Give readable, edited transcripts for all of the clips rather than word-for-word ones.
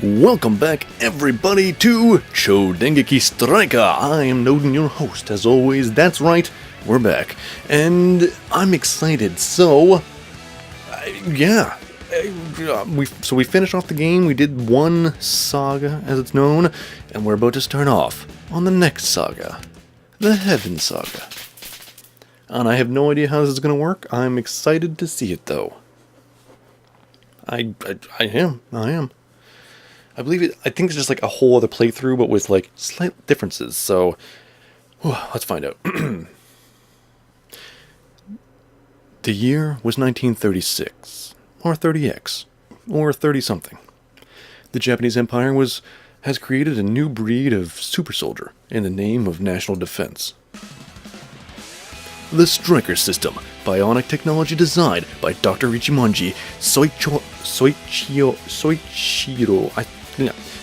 Welcome back, everybody, to Cho Dengeki Stryker. I am Noden, your host, as always. That's right, we're back, and I'm excited. So, we finished off the game. We did one saga, as it's known, and we're about to start off on the next saga, the Heaven Saga. And I have no idea how this is going to work. I'm excited to see it, though. I am. I think it's just like a whole other playthrough, but with like slight differences. So, let's find out. The year was 1936, or 30X, or 30-something. The Japanese Empire has created a new breed of super soldier in the name of national defense. The Stryker system, bionic technology designed by Dr. Ichimonji Soichiro,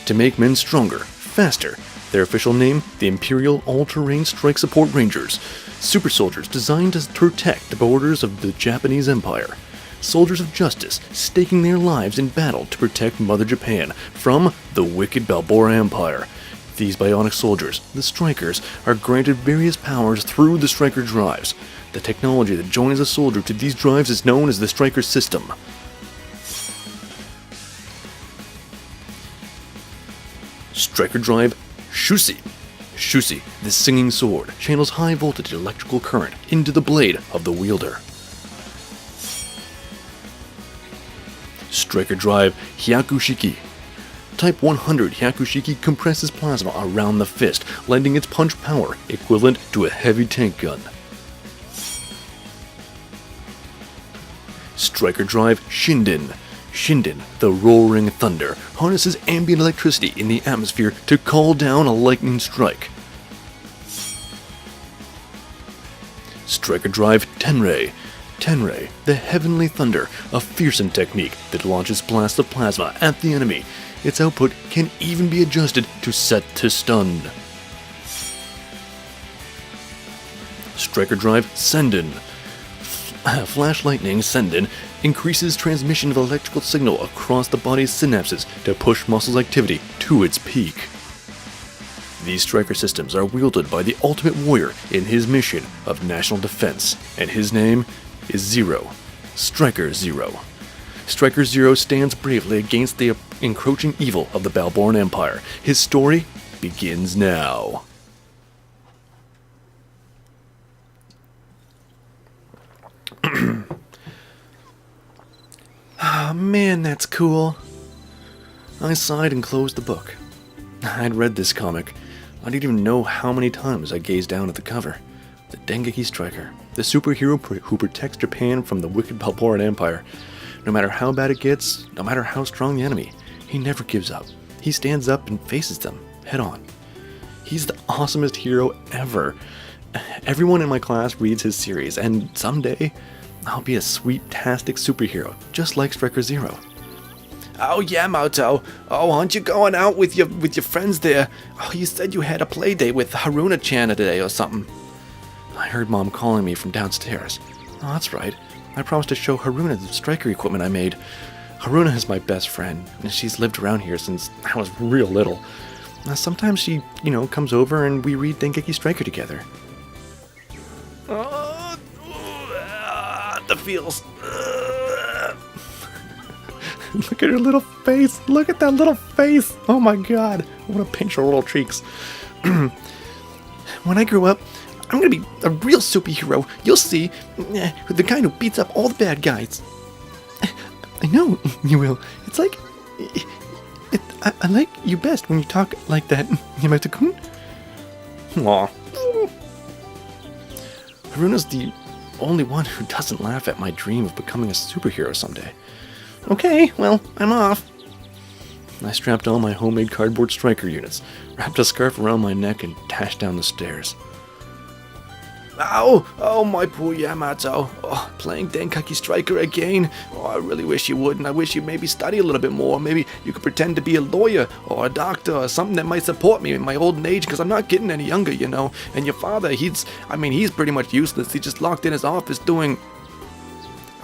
to make men stronger, faster. Their official name, the Imperial All-Terrain Strike Support Rangers. Super soldiers designed to protect the borders of the Japanese Empire. Soldiers of justice, staking their lives in battle to protect Mother Japan from the wicked Balboa Empire. These bionic soldiers, the Strykers, are granted various powers through the Stryker drives. The technology that joins a soldier to these drives is known as the Stryker system. Stryker drive Shusi. Shusi, this singing sword, channels high voltage electrical current into the blade of the wielder. Stryker drive Hyakushiki. Type 100 Hyakushiki compresses plasma around the fist, lending its punch power equivalent to a heavy tank gun. Stryker drive Shinden. Shinden, the roaring thunder, harnesses ambient electricity in the atmosphere to call down a lightning strike. Stryker drive Tenrei. Tenrei, the heavenly thunder, a fearsome technique that launches blasts of plasma at the enemy. Its output can even be adjusted to set to stun. Stryker drive Senden. Flash lightning Senden increases transmission of electrical signal across the body's synapses to push muscles activity to its peak. These Stryker systems are wielded by the ultimate warrior in his mission of national defense, and his name is Zero. Stryker Zero. Stryker Zero stands bravely against the encroaching evil of the Balboa Empire. His story begins now. Ah, man, that's cool. I sighed and closed the book. I'd read this comic. I didn't even know how many times I gazed down at the cover. The Dengeki Stryker, the superhero who protects Japan from the wicked Balboa Empire. No matter how bad it gets, no matter how strong the enemy, he never gives up. He stands up and faces them, head on. He's the awesomest hero ever. Everyone in my class reads his series, and someday, I'll be a sweet-tastic superhero, just like Stryker Zero. Oh yeah, Maoto. Oh, aren't you going out with your friends there? Oh, you said you had a play date with Haruna-chan today or something. I heard Mom calling me from downstairs. Oh, that's right. I promised to show Haruna the Stryker equipment I made. Haruna is my best friend, and she's lived around here since I was real little. Sometimes she, comes over and we read Dengeki Stryker together. The feels. Look at her little face. Look at that little face. Oh my god. I want to pinch her little cheeks. When I grow up, I'm going to be a real superhero. You'll see. The kind who beats up all the bad guys. I know you will. It's like... I like you best when you talk like that, Yamato-kun. Aw. Haruna's the only one who doesn't laugh at my dream of becoming a superhero someday. Okay, well, I'm off. I strapped on my homemade cardboard Stryker units, wrapped a scarf around my neck, and dashed down the stairs. Oh, my poor Yamato. Oh, playing Dengeki Stryker again. Oh, I really wish you wouldn't. I wish you'd maybe study a little bit more. Maybe you could pretend to be a lawyer or a doctor or something that might support me in my old age, because I'm not getting any younger, And your father, he's pretty much useless. He's just locked in his office doing...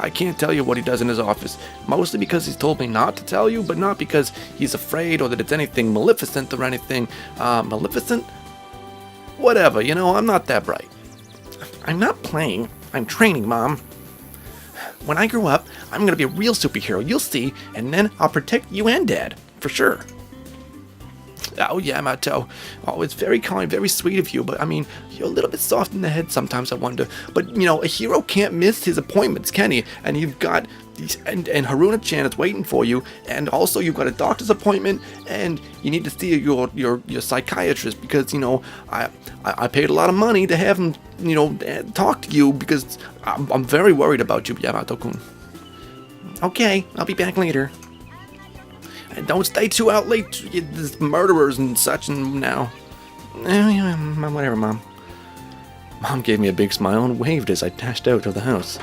I can't tell you what he does in his office, mostly because he's told me not to tell you, but not because he's afraid or that it's anything maleficent or anything, maleficent? Whatever, I'm not that bright. I'm not playing, I'm training, Mom. When I grow up, I'm gonna be a real superhero, you'll see, and then I'll protect you and Dad, for sure. Oh, Yamato. Oh, it's very kind, very sweet of you, but you're a little bit soft in the head sometimes, I wonder. But, a hero can't miss his appointments, can he? And you've got these, and Haruna-chan is waiting for you, and also you've got a doctor's appointment, and you need to see your psychiatrist, because, I paid a lot of money to have him, talk to you, because I'm very worried about you, Yamato-kun. Okay, I'll be back later. And don't stay too out late, there's murderers and such and now. Whatever, Mom. Mom gave me a big smile and waved as I dashed out of the house.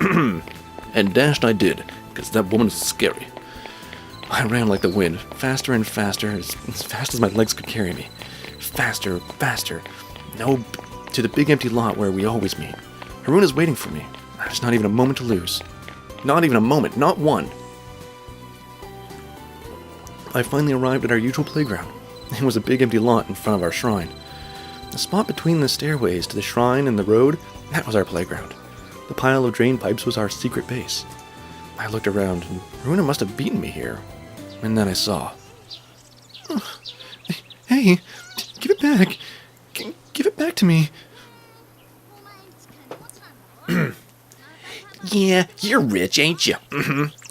And dashed I did, because that woman was scary. I ran like the wind, faster and faster, as fast as my legs could carry me. Faster, faster. No, to the big empty lot where we always meet. Haruna's waiting for me. There's not even a moment to lose. Not even a moment, not one. I finally arrived at our usual playground. It was a big empty lot in front of our shrine. The spot between the stairways to the shrine and the road, that was our playground. The pile of drain pipes was our secret base. I looked around, and Haruna must have beaten me here. And then I saw. Oh, hey, give it back. Give it back to me. Yeah, you're rich, ain't you?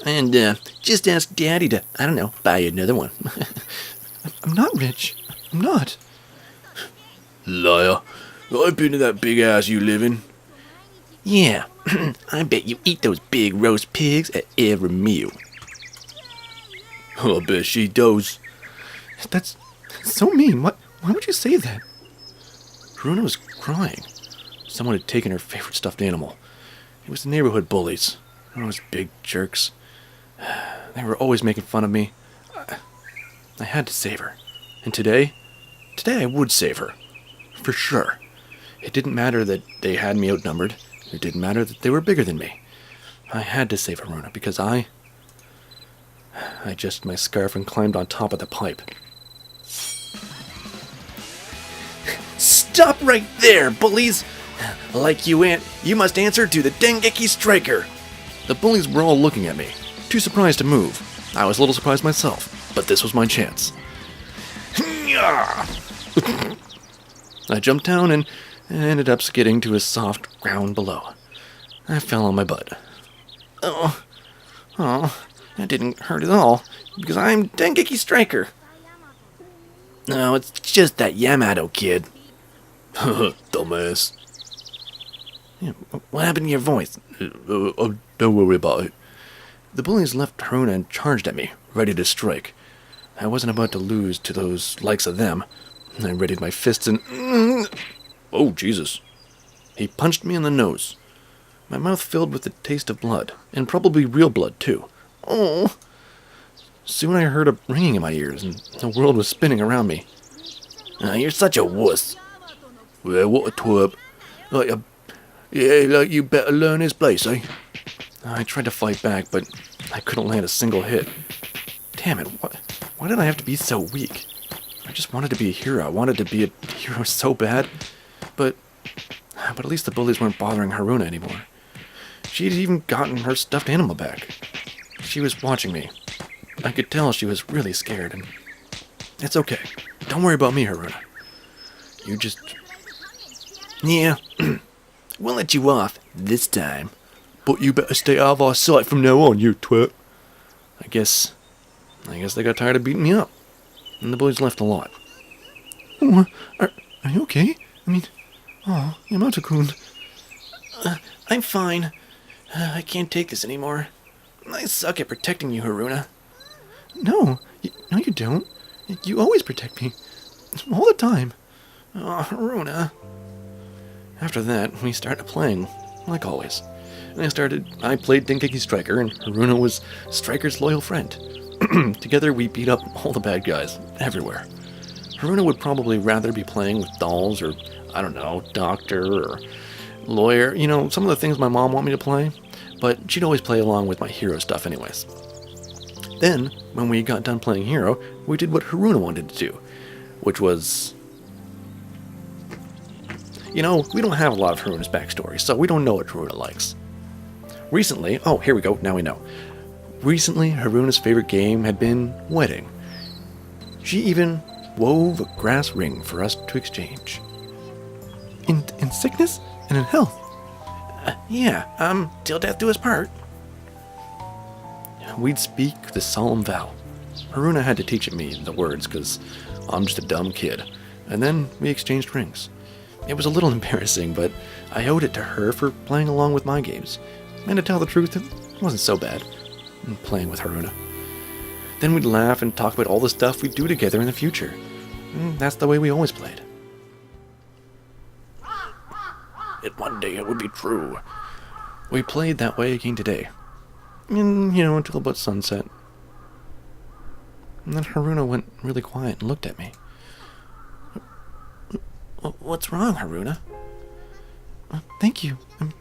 And just ask Daddy to, I don't know, buy you another one. I'm not rich. I'm not. Liar. I've been to that big house you live in. Yeah, I bet you eat those big roast pigs at every meal. I bet she does. That's so mean. Why would you say that? Haruna was crying. Someone had taken her favorite stuffed animal. It was the neighborhood bullies. Those big jerks. They were always making fun of me. I had to save her. And today I would save her. For sure. It didn't matter that they had me outnumbered. It didn't matter that they were bigger than me. I had to save Haruna because I adjusted my scarf and climbed on top of the pipe. Stop right there, bullies! Like you must answer to the Dengeki Stryker. The bullies were all looking at me, too surprised to move. I was a little surprised myself, but this was my chance. I jumped down and ended up skidding to a soft ground below. I fell on my butt. Oh, that didn't hurt at all, because I'm Dengeki Stryker. No, it's just that Yamato kid. Dumbass. What happened to your voice? Don't worry about it. The bullies left Haruna and charged at me, ready to strike. I wasn't about to lose to those likes of them. I readied my fists and... Oh, Jesus. He punched me in the nose. My mouth filled with the taste of blood, and probably real blood, too. Oh! Soon I heard a ringing in my ears, and the world was spinning around me. You're such a wuss. Well, what a twerp. Like you better learn his place, eh? I tried to fight back, but I couldn't land a single hit. Damn it, why did I have to be so weak? I just wanted to be a hero. I wanted to be a hero so bad. But at least the bullies weren't bothering Haruna anymore. She'd even gotten her stuffed animal back. She was watching me. I could tell she was really scared, and it's okay. Don't worry about me, Haruna. You just... Yeah, we'll let you off this time. But you better stay out of our sight from now on, you twit. I guess they got tired of beating me up, and the bullies left a lot. Oh, are you okay? Yamato-kun. I'm fine. I can't take this anymore. I suck at protecting you, Haruna. No, you don't. You always protect me. All the time. Oh, Haruna. After that, we started playing, like always. I played Dengeki Stryker, and Haruna was Stryker's loyal friend. Together, we beat up all the bad guys, everywhere. Haruna would probably rather be playing with dolls, or, I don't know, Doctor, or lawyer, some of the things my mom wanted me to play, but she'd always play along with my hero stuff anyways. Then, when we got done playing hero, we did what Haruna wanted to do, which was... we don't have a lot of Haruna's backstory, so we don't know what Haruna likes. Recently, here we go, now we know. Recently, Haruna's favorite game had been wedding. She even wove a grass ring for us to exchange. In sickness and in health? Till death do us part. We'd speak the solemn vow. Haruna had to teach me the words, because I'm just a dumb kid. And then we exchanged rings. It was a little embarrassing, but I owed it to her for playing along with my games. And to tell the truth, it wasn't so bad, playing with Haruna. Then we'd laugh and talk about all the stuff we'd do together in the future. That's the way we always played. One day it would be true. We played that way again today. Until about sunset. And then Haruna went really quiet and looked at me. What's wrong, Haruna? Thank you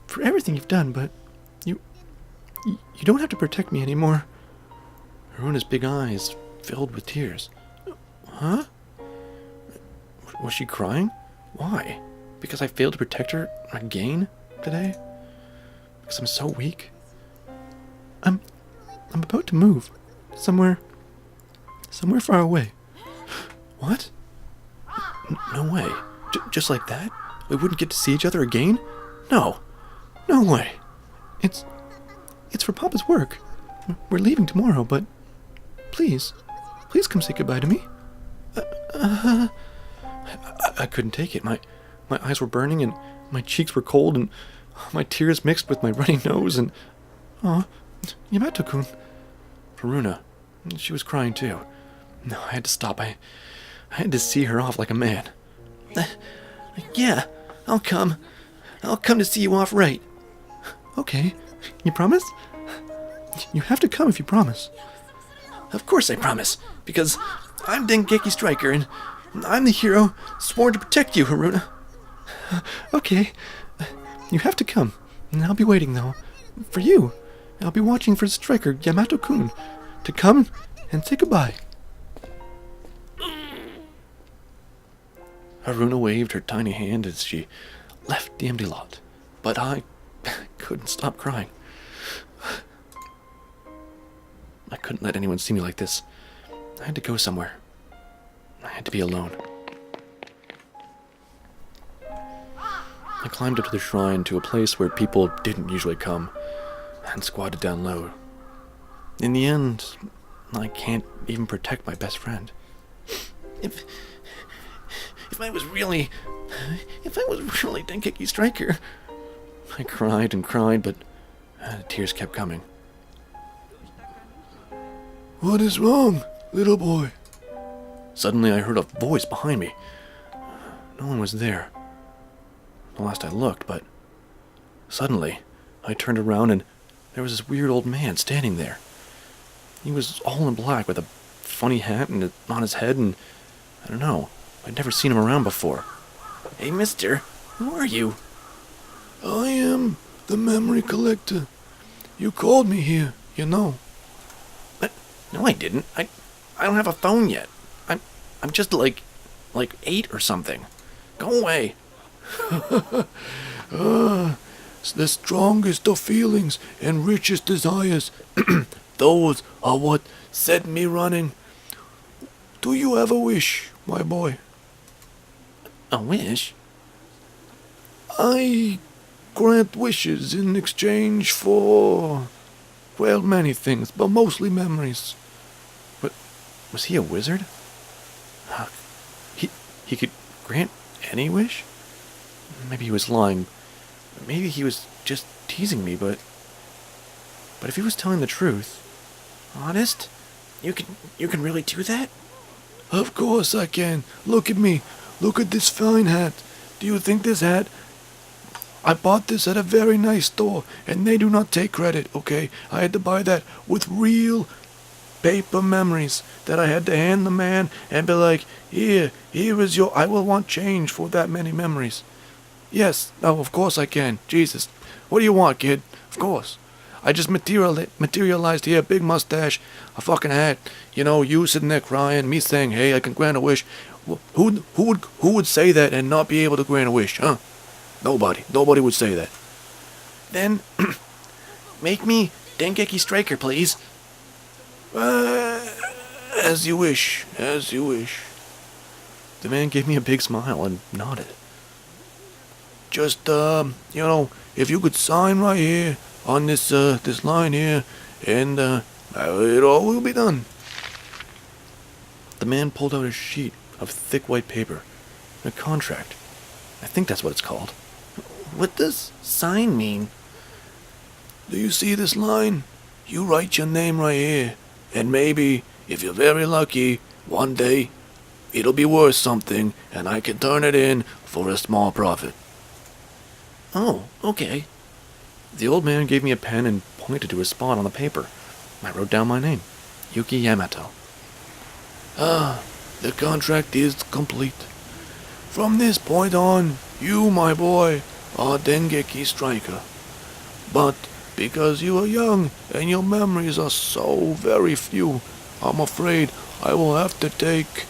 for everything you've done, but you don't have to protect me anymore. Haruna's big eyes filled with tears. Huh? Was she crying? Why? Because I failed to protect her again today? Because I'm so weak? I'm about to move. Somewhere far away. What? No way. Just like that? We wouldn't get to see each other again? No way. It's for Papa's work. We're leaving tomorrow, but please come say goodbye to me. I couldn't take it. My eyes were burning and my cheeks were cold and my tears mixed with my runny nose and... Yamato-kun. Haruna. She was crying too. No, I had to stop. I had to see her off like a man. Yeah, I'll come. I'll come to see you off right. Okay, you promise? You have to come if you promise. Of course I promise, because I'm Dengeki Stryker and I'm the hero sworn to protect you, Haruna. Okay, you have to come. And I'll be waiting though. For you. I'll be watching for Stryker Yamato-kun to come and say goodbye. Haruna waved her tiny hand as she left the empty lot, but I couldn't stop crying. I couldn't let anyone see me like this. I had to go somewhere. I had to be alone. I climbed up to the shrine to a place where people didn't usually come, and squatted down low. In the end, I can't even protect my best friend. If I was really Dengeki Stryker... I cried and cried, but the tears kept coming. What is wrong, little boy? Suddenly I heard a voice behind me. No one was there. The last I looked, but suddenly I turned around and there was this weird old man standing there. He was all in black with a funny hat on his head and I don't know. I'd never seen him around before. Hey, mister, who are you? I am the memory collector. You called me here, you know. But, no, I didn't. I don't have a phone yet. I'm just like 8 or something. Go away. The strongest of feelings and richest desires. Those are what set me running. Do you have a wish, my boy? A wish? I grant wishes in exchange for, well, many things, but mostly memories. But was he a wizard? He could grant any wish? Maybe he was lying. Maybe he was just teasing me, but if he was telling the truth... Honest? You can really do that? Of course I can. Look at me. Look at this fine hat. Do you think this hat... I bought this at a very nice store, and they do not take credit, okay? I had to buy that with real paper memories that I had to hand the man and be like, here is your... I will want change for that many memories. Yes, oh, of course I can. Jesus. What do you want, kid? Of course. I just materialized here, big mustache, a fucking hat. You know, you sitting there crying, me saying, hey, I can grant a wish. Who would say that and not be able to grant a wish, huh? Nobody. Nobody would say that. Then, make me Dengeki Stryker, please. As you wish, as you wish. The man gave me a big smile and nodded. Just, if you could sign right here on this line here, and, it all will be done. The man pulled out a sheet of thick white paper. A contract. I think that's what it's called. What does sign mean? Do you see this line? You write your name right here, and maybe, if you're very lucky, one day, it'll be worth something, and I can turn it in for a small profit. Oh, okay. The old man gave me a pen and pointed to a spot on the paper. I wrote down my name, Yuki Yamato. The contract is complete. From this point on, you, my boy, are Dengeki Stryker. But because you are young and your memories are so very few, I'm afraid I will have to take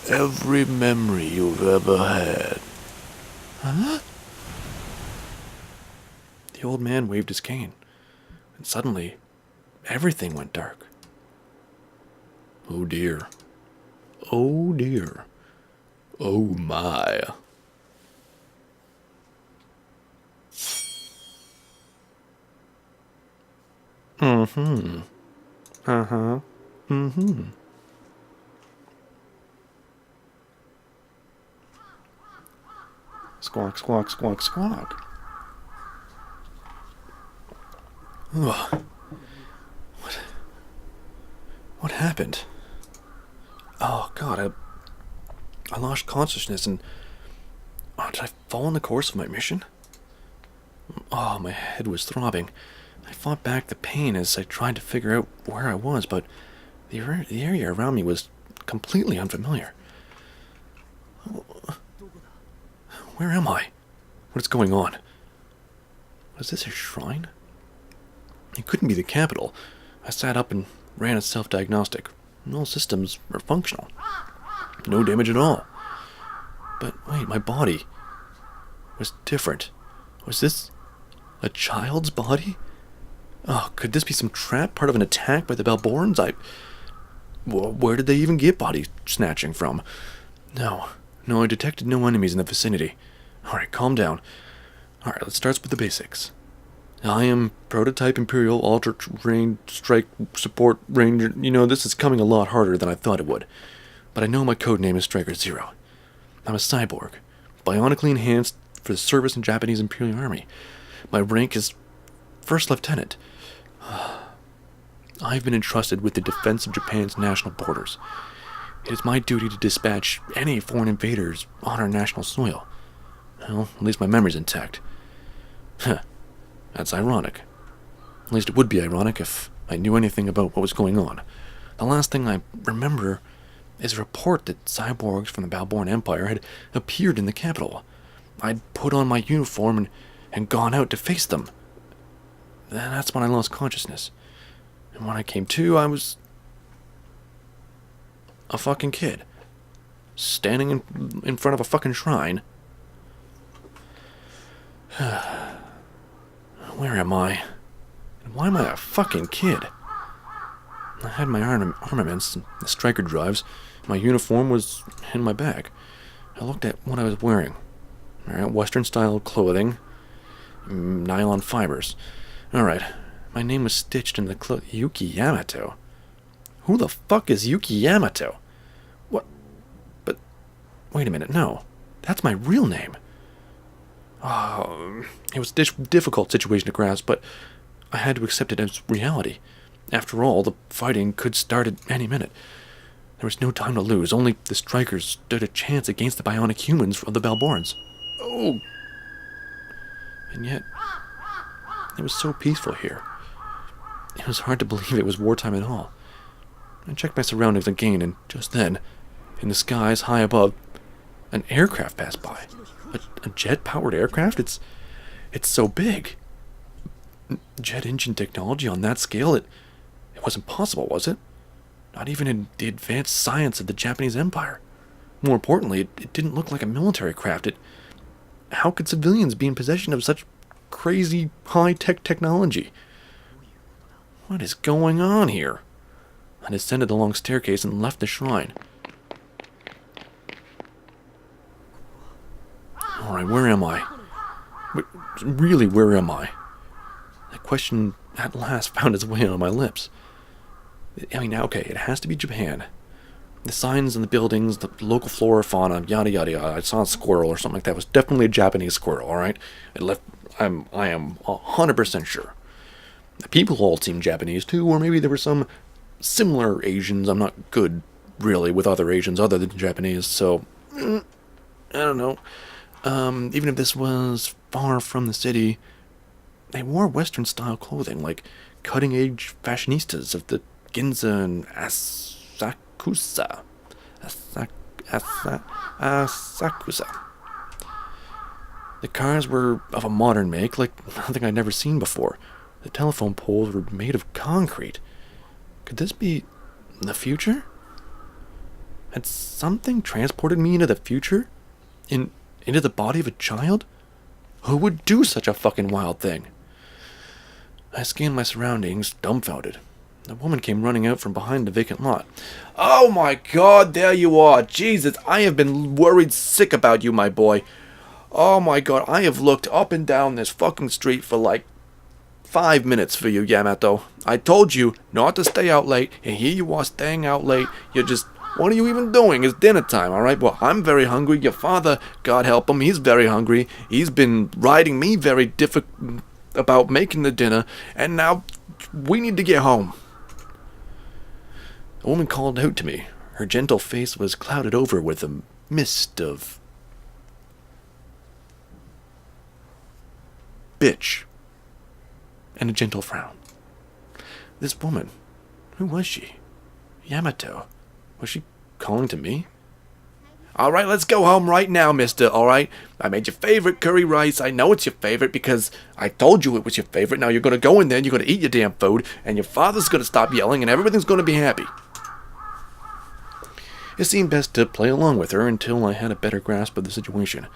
every memory you've ever had. Huh? The old man waved his cane, and suddenly, everything went dark. Oh dear. Oh dear. Oh my. Mm-hmm. Uh-huh. Mm-hmm. Squawk, squawk, squawk, squawk. Ugh. What happened? Oh, God, I lost consciousness and... Oh, did I fall in the course of my mission? Oh, my head was throbbing. I fought back the pain as I tried to figure out where I was, but the area around me was completely unfamiliar. Where am I? What is going on? Was this a shrine? It couldn't be the capital. I sat up and ran a self-diagnostic. All systems were functional. No damage at all. But wait, my body was different. Was this a child's body? Oh, could this be some trap, part of an attack by the Balborns? Well, where did they even get body snatching from? No, I detected no enemies in the vicinity. Alright, calm down. Alright, let's start with the basics. I am Prototype Imperial Ultra Range Strike Support Ranger. You know, this is coming a lot harder than I thought it would. But I know my code name is Striker Zero. I'm a cyborg, bionically enhanced for the service in Japanese Imperial Army. My rank is First Lieutenant. I've been entrusted with the defense of Japan's national borders. It is my duty to dispatch any foreign invaders on our national soil. Well, at least my memory's intact. Huh. That's ironic. At least it would be ironic if I knew anything about what was going on. The last thing I remember is a report that cyborgs from the Balborn Empire had appeared in the capital. I'd put on my uniform and gone out to face them. That's when I lost consciousness. And when I came to, I was a fucking kid. Standing in front of a fucking shrine. Where am I? And why am I a fucking kid? I had my armaments, the striker drives. My uniform was in my bag. I looked at what I was wearing. Alright, Western-style clothing. Nylon fibers. Alright, my name was stitched in the Yuki Yamato. Who the fuck is Yuki Yamato? What? But, wait a minute, no. That's my real name. Oh, it was a difficult situation to grasp, but I had to accept it as reality. After all, the fighting could start at any minute. There was no time to lose. Only the strikers stood a chance against the bionic humans of the Balborns. Oh! And yet, it was so peaceful here. It was hard to believe it was wartime at all. I checked my surroundings again, and just then, in the skies high above, an aircraft passed by. A jet-powered aircraft? It's so big. Jet engine technology on that scale, it wasn't possible, was it? Not even in the advanced science of the Japanese Empire. More importantly, it didn't look like a military craft. How could civilians be in possession of such crazy high-tech technology? What is going on here? I descended the long staircase and left the shrine. Alright, where am I? Really, where am I? That question at last found its way on my lips. I mean, okay, it has to be Japan. The signs and the buildings, the local flora, fauna, yada yada yada. I saw a squirrel or something like that. It was definitely a Japanese squirrel, alright? I am 100% sure. The people all seemed Japanese too, or maybe there were some similar Asians. I'm not good, really, with other Asians other than Japanese, so I don't know. Even if this was far from the city, they wore Western-style clothing, like cutting-edge fashionistas of the Ginza and Asakusa. Asakusa. The cars were of a modern make, like nothing I'd never seen before. The telephone poles were made of concrete. Could this be the future? Had something transported me into the future? Into the body of a child? Who would do such a fucking wild thing? I scanned my surroundings, dumbfounded. A woman came running out from behind the vacant lot. Oh my God, there you are. Jesus, I have been worried sick about you, my boy. Oh my God, I have looked up and down this fucking street for like 5 minutes for you, Yamato. I told you not to stay out late, and here you are staying out late. You're just... What are you even doing? It's dinner time, alright? Well, I'm very hungry. Your father, God help him, he's very hungry. He's been riding me very difficult about making the dinner, and now we need to get home. A woman called out to me. Her gentle face was clouded over with a mist of... bitch. And a gentle frown. This woman, who was she? Yamato. Was she calling to me? Alright, let's go home right now, mister, alright? I made your favorite curry rice. I know it's your favorite because I told you it was your favorite. Now you're gonna go in there and you're gonna eat your damn food, and your father's gonna stop yelling, and everything's gonna be happy. It seemed best to play along with her until I had a better grasp of the situation.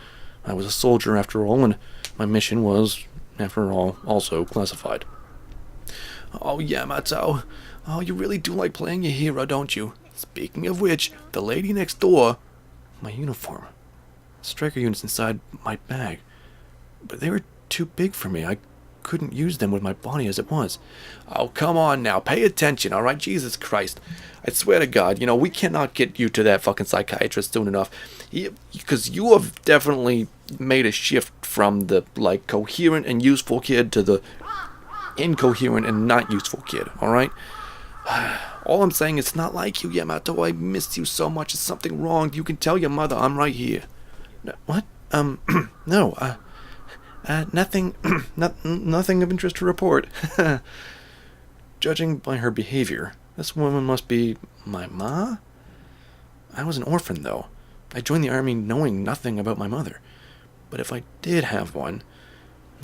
I was a soldier after all, and my mission was, after all, also classified. Oh, Yamato. Oh, you really do like playing your hero, don't you? Speaking of which, the lady next door... My uniform. Striker units inside my bag. But they were too big for me. I couldn't use them with my body as it was. Oh, come on now. Pay attention, alright? Jesus Christ. I swear to God, we cannot get you to that fucking psychiatrist soon enough. Because you have definitely made a shift from the, coherent and useful kid to the incoherent and not useful kid, alright? All I'm saying is it's not like you, Yamato. I miss you so much. There's something wrong. You can tell your mother I'm right here. What? No, nothing, nothing of interest to report. Judging by her behavior, this woman must be my ma? I was an orphan, though. I joined the army knowing nothing about my mother. But if I did have one,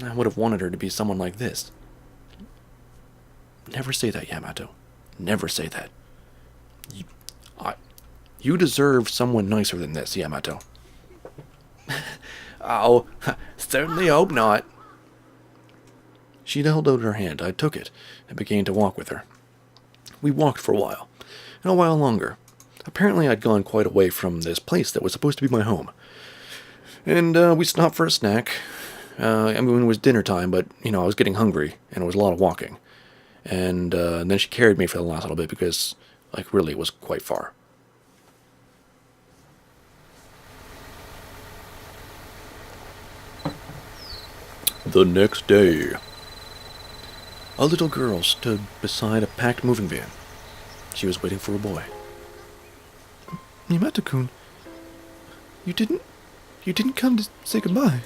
I would have wanted her to be someone like this. Never say that, Yamato. Never say that. You deserve someone nicer than this, Yamato. Oh, certainly hope not. She held out her hand. I took it and began to walk with her. We walked for a while, and a while longer. Apparently I'd gone quite away from this place that was supposed to be my home. And we stopped for a snack. It was dinner time, but, I was getting hungry, and it was a lot of walking. And then she carried me for the last little bit because, really, it was quite far. The next day. A little girl stood beside a packed moving van. She was waiting for a boy. Yamato-kun, you didn't come to say goodbye.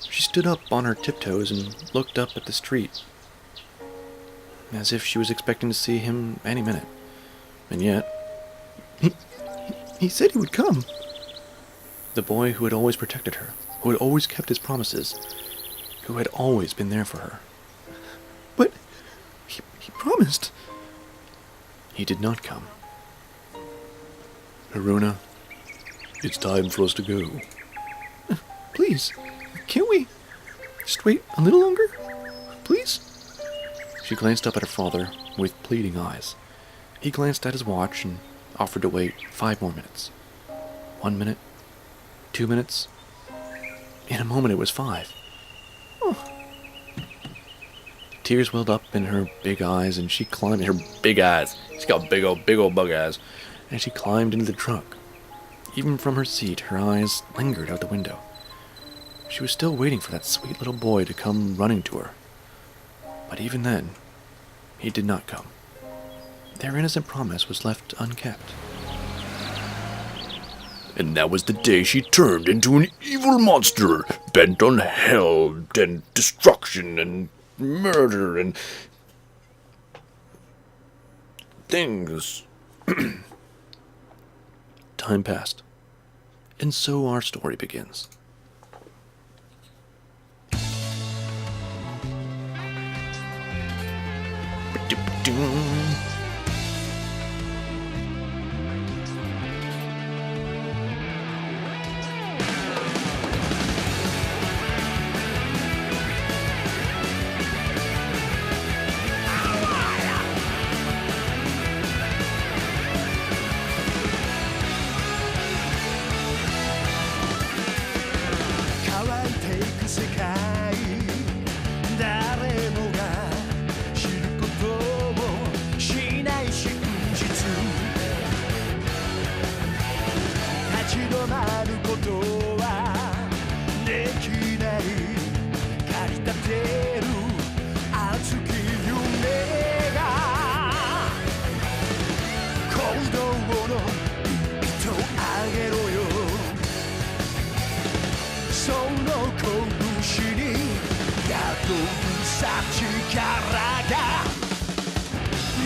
She stood up on her tiptoes and looked up at the street, as if she was expecting to see him any minute. And yet... He said he would come. The boy who had always protected her, who had always kept his promises, who had always been there for her. But he promised. He did not come. Haruna, it's time for us to go. Please, can't we just wait a little longer? Please? She glanced up at her father with pleading eyes. He glanced at his watch and offered to wait 5 more minutes. 1 minute, 2 minutes. In a moment it was 5. Oh. Tears welled up in her big eyes, and she climbed her big eyes. She's got big old bug eyes. And she climbed into the truck. Even from her seat, her eyes lingered out the window. She was still waiting for that sweet little boy to come running to her. But even then, he did not come. Their innocent promise was left unkept. And that was the day she turned into an evil monster, bent on hell and destruction and murder and things. Time passed, and so our story begins.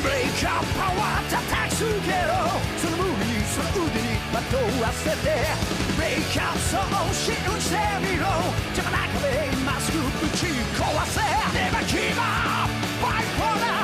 Break up power 叩きつけろその無理その腕にまとわせて Break up そう信じてみろ邪魔な壁まっすぐぶち壊せ Never give up Fight for the